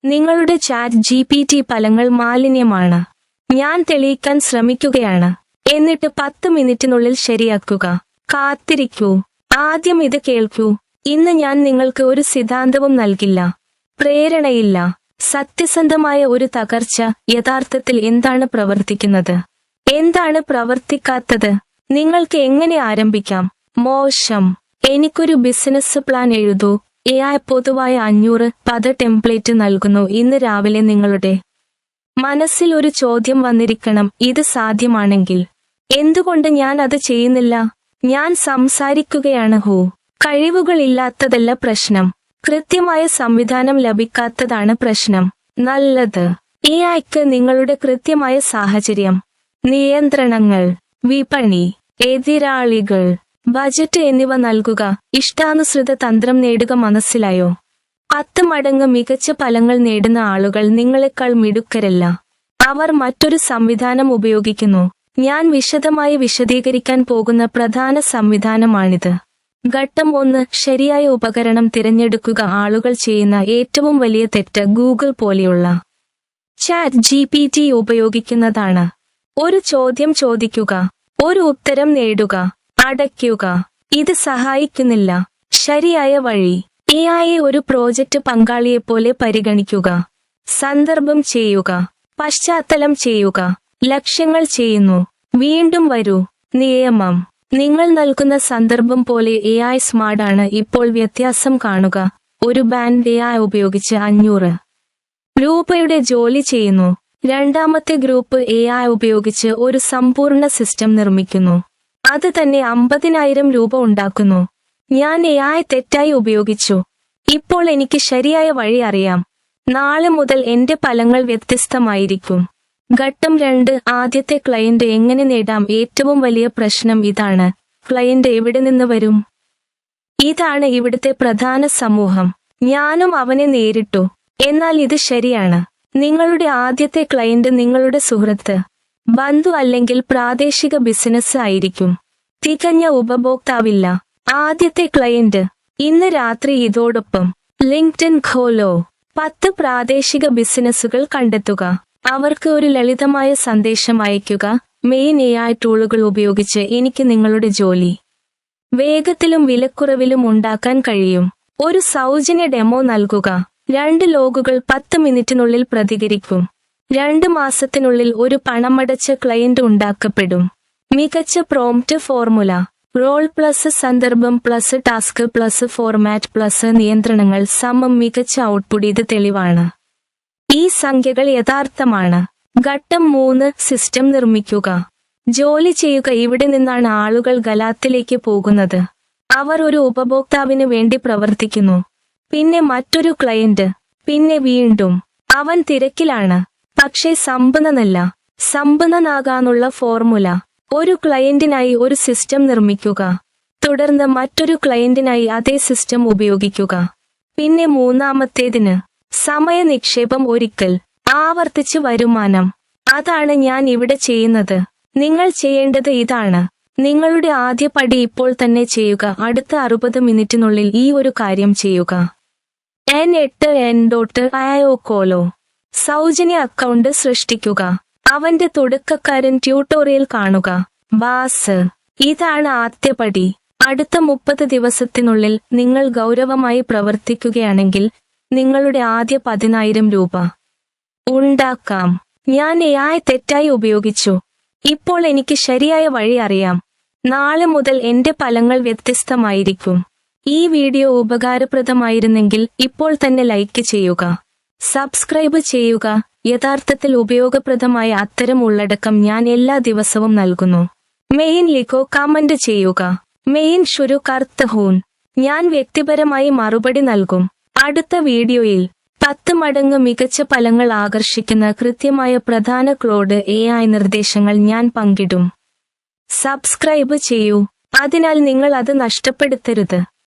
നിങ്ങളുടെ chat GPT ഫലങ്ങൾ മാലിന്യമാണ്. ഞാൻ തെളിയിക്കാൻ ശ്രമിക്കുകയാണ്. എന്നിട്ട് 10 മിനിറ്റിനുള്ളിൽ ശരിയാക്കുക. കാത്തിരിക്കൂ. ആദ്യം ഇത് കേൾക്കൂ. ഇന്ന് ഞാൻ നിങ്ങൾക്ക് ഒരു സിദ്ധാന്തവും നൽകില്ല. പ്രേരണയില്ല. സത്യസന്ധമായ ഒരു തകർച്ച യഥാർത്ഥത്തിൽ എന്താണ് പ്രവർത്തിക്കുന്നത്, എന്താണ് പ്രവർത്തിക്കാത്തത്, നിങ്ങൾക്ക് എങ്ങനെ ആരംഭിക്കാം. മോശം. എനിക്കൊരു ബിസിനസ് പ്ലാൻ എഴുതൂ. AI പൊതുവായ 500 പദ ടെംപ്ലേറ്റ് നൽകുന്നു. ഇന്ന് രാവിലെ നിങ്ങളുടെ മനസ്സിൽ ഒരു ചോദ്യം വന്നിരിക്കണം, ഇത് സാധ്യമാണെങ്കിൽ എന്തുകൊണ്ട് ഞാൻ അത് ചെയ്യുന്നില്ല? ഞാൻ സംസാരിക്കുകയാണ്. കഴിവുകളില്ലാത്തതല്ല പ്രശ്നം, കൃത്യമായ സംവിധാനം ലഭിക്കാത്തതാണ് പ്രശ്നം. നല്ലത്. AIക്ക് നിങ്ങളുടെ കൃത്യമായ സാഹചര്യം, നിയന്ത്രണങ്ങൾ, വിപണി, എതിരാളികൾ, ബജറ്റ് എന്നിവ നൽകുക. ഇഷ്ടാനുസൃത തന്ത്രം നേടുക. മനസ്സിലായോ? 10 മടങ്ങ് മികച്ച ഫലങ്ങൾ നേടുന്ന ആളുകൾ നിങ്ങളെക്കാൾ മിടുക്കരല്ല. അവർ മറ്റൊരു സംവിധാനം ഉപയോഗിക്കുന്നു. ഞാൻ വിശദമായി വിശദീകരിക്കാൻ പോകുന്ന പ്രധാന സംവിധാനമാണിത്. ഘട്ടം 1. ശരിയായ ഉപകരണം തിരഞ്ഞെടുക്കുക. ആളുകൾ ചെയ്യുന്ന ഏറ്റവും വലിയ തെറ്റ് ഗൂഗിൾ പോലെയുള്ള ചാറ്റ് GPT ഉപയോഗിക്കുന്നതാണ്. ഒരു ചോദ്യം ചോദിക്കുക, ഒരു ഉത്തരം നേടുക, അടയ്ക്കുക. ഇത് സഹായിക്കുന്നില്ല. ശരിയായ വഴി. AIയെ ഒരു പ്രോജക്റ്റ് പങ്കാളിയെപ്പോലെ പരിഗണിക്കുക. സന്ദർഭം ചെയ്യുക, പശ്ചാത്തലം ചെയ്യുക, ലക്ഷ്യങ്ങൾ ചെയ്യുന്നു. വീണ്ടും വരൂ. നിയമം. നിങ്ങൾ നൽകുന്ന സന്ദർഭം പോലെ AI സ്മാർട്ടാണ്. ഇപ്പോൾ വ്യത്യാസം കാണുക. ഒരു ബാൻഡ് AI ഉപയോഗിച്ച് 500 രൂപയുടെ ജോലി ചെയ്യുന്നു. രണ്ടാമത്തെ ഗ്രൂപ്പ് AI ഉപയോഗിച്ച് ഒരു സമ്പൂർണ്ണ സിസ്റ്റം നിർമ്മിക്കുന്നു. അത് തന്നെ 50,000 രൂപ ഉണ്ടാക്കുന്നു. ഞാൻ AI തെറ്റായി ഉപയോഗിച്ചു. ഇപ്പോൾ എനിക്ക് ശരിയായ വഴി അറിയാം. നാളെ മുതൽ എന്റെ ഫലങ്ങൾ വ്യത്യസ്തമായിരിക്കും. ഘട്ടം 2. ആദ്യത്തെ ക്ലയന്റ് എങ്ങനെ നേടാം. ഏറ്റവും വലിയ പ്രശ്നം ഇതാണ്. ക്ലയന്റ് എവിടെ നിന്ന് വരും? ഇതാണ് ഇവിടുത്തെ പ്രധാന സമൂഹം. ഞാനും അവനെ നേരിട്ടു. എന്നാൽ ഇത് ശരിയാണ്. നിങ്ങളുടെ ആദ്യത്തെ ക്ലയന്റ് നിങ്ങളുടെ സുഹൃത്ത്, ബന്ധു അല്ലെങ്കിൽ പ്രാദേശിക ബിസിനസ് ആയിരിക്കും. തികഞ്ഞ ഉപഭോക്താവില്ല. ആദ്യത്തെ ക്ലയന്റ്. ഇന്ന് രാത്രി ഇതോടൊപ്പം ലിങ്ക്ഡ്ഇൻ ഖോലോ. 10 പ്രാദേശിക ബിസിനസ്സുകൾ കണ്ടെത്തുക. അവർക്ക് ഒരു ലളിതമായ സന്ദേശം അയയ്ക്കുക. മെയിൻ AI ടൂളുകൾ ഉപയോഗിച്ച് എനിക്ക് നിങ്ങളുടെ ജോലി വേഗത്തിലും വിലക്കുറവിലും ഉണ്ടാക്കാൻ കഴിയും. ഒരു സൗജന്യ ഡെമോ നൽകുക. 2 ലോഗുകൾ 10 മിനിറ്റിനുള്ളിൽ പ്രതികരിക്കും. 2 മാസത്തിനുള്ളിൽ ഒരു പണമടച്ച ക്ലയന്റ് ഉണ്ടാക്കപ്പെടും. മികച്ച പ്രോംപ്റ്റ് ഫോർമുല. റോൾ പ്ലസ് സന്ദർഭം plus task plus format plus നിയന്ത്രണങ്ങൾ സമം മികച്ച ഔട്ട്പുട്ട്. ഇത് തെളിവാണ്. ഈ സംഖ്യകൾ യഥാർത്ഥമാണ്. ഘട്ടം 3. സിസ്റ്റം നിർമ്മിക്കുക. ജോലി ചെയ്യുക. ഇവിടെ നിന്നാണ് ആളുകൾ ഗലാത്തിലേക്ക് പോകുന്നത്. അവർ ഒരു ഉപഭോക്താവിന് വേണ്ടി പ്രവർത്തിക്കുന്നു, പിന്നെ മറ്റൊരു ക്ലയന്റ്, പിന്നെ വീണ്ടും. അവൻ തിരക്കിലാണ്, പക്ഷേ സമ്പന്നനല്ല. സമ്പന്നനാകാനുള്ള ഫോർമുല. ഒരു ക്ലയന്റിനായി ഒരു സിസ്റ്റം നിർമ്മിക്കുക, തുടർന്ന് മറ്റൊരു ക്ലയന്റിനായി അതേ സിസ്റ്റം ഉപയോഗിക്കുക, പിന്നെ മൂന്നാമത്തേതിന്. സമയ നിക്ഷേപം. ഒരിക്കൽ ആവർത്തിച്ച് വരുമാനം. അതാണ് ഞാൻ ഇവിടെ ചെയ്യുന്നത്. നിങ്ങൾ ചെയ്യേണ്ടത് ഇതാണ്. നിങ്ങളുടെ ആദ്യ പടി ഇപ്പോൾ തന്നെ ചെയ്യുക. അടുത്ത 60 മിനിറ്റിനുള്ളിൽ ഈ ഒരു കാര്യം ചെയ്യുക. N8N.io കോലോ. സൗജന്യ അക്കൗണ്ട് സൃഷ്ടിക്കുക. അവന്റെ തുടക്കക്കാരൻ ട്യൂട്ടോറിയൽ കാണുക. ബാസ്. ഇതാണ് ആദ്യ പടി. അടുത്ത 30 ദിവസത്തിനുള്ളിൽ നിങ്ങൾ ഗൗരവമായി പ്രവർത്തിക്കുകയാണെങ്കിൽ നിങ്ങളുടെ ആദ്യ 10,000 രൂപ ഉണ്ടാക്കാം. ഞാൻ AI തെറ്റായി ഉപയോഗിച്ചു. ഇപ്പോൾ എനിക്ക് ശരിയായ വഴി അറിയാം. നാളെ മുതൽ എന്റെ ഫലങ്ങൾ വ്യത്യസ്തമായിരിക്കും. ഈ വീഡിയോ ഉപകാരപ്രദമായിരുന്നെങ്കിൽ ഇപ്പോൾ തന്നെ ലൈക്ക് ചെയ്യുക, സബ്സ്ക്രൈബ് ചെയ്യുക. യഥാർത്ഥത്തിൽ ഉപയോഗപ്രദമായ അത്തരം ഉള്ളടക്കം ഞാൻ എല്ലാ ദിവസവും നൽകുന്നു. മെയിൻ ലിഖോ. കമന്റ് ചെയ്യുക. മെയിൻ ശുരു കർത്തഹൂൻ. ഞാൻ വ്യക്തിപരമായി മറുപടി നൽകും. അടുത്ത വീഡിയോയിൽ 10 മടങ്ങ് മികച്ച ഫലങ്ങൾ ആകർഷിക്കുന്ന കൃത്യമായ പ്രധാന ക്ലൗഡ് AI നിർദ്ദേശങ്ങൾ ഞാൻ പങ്കിടും. സബ്സ്ക്രൈബ് ചെയ്യൂ, അതിനാൽ നിങ്ങൾ അത് നഷ്ടപ്പെടുത്തരുത്.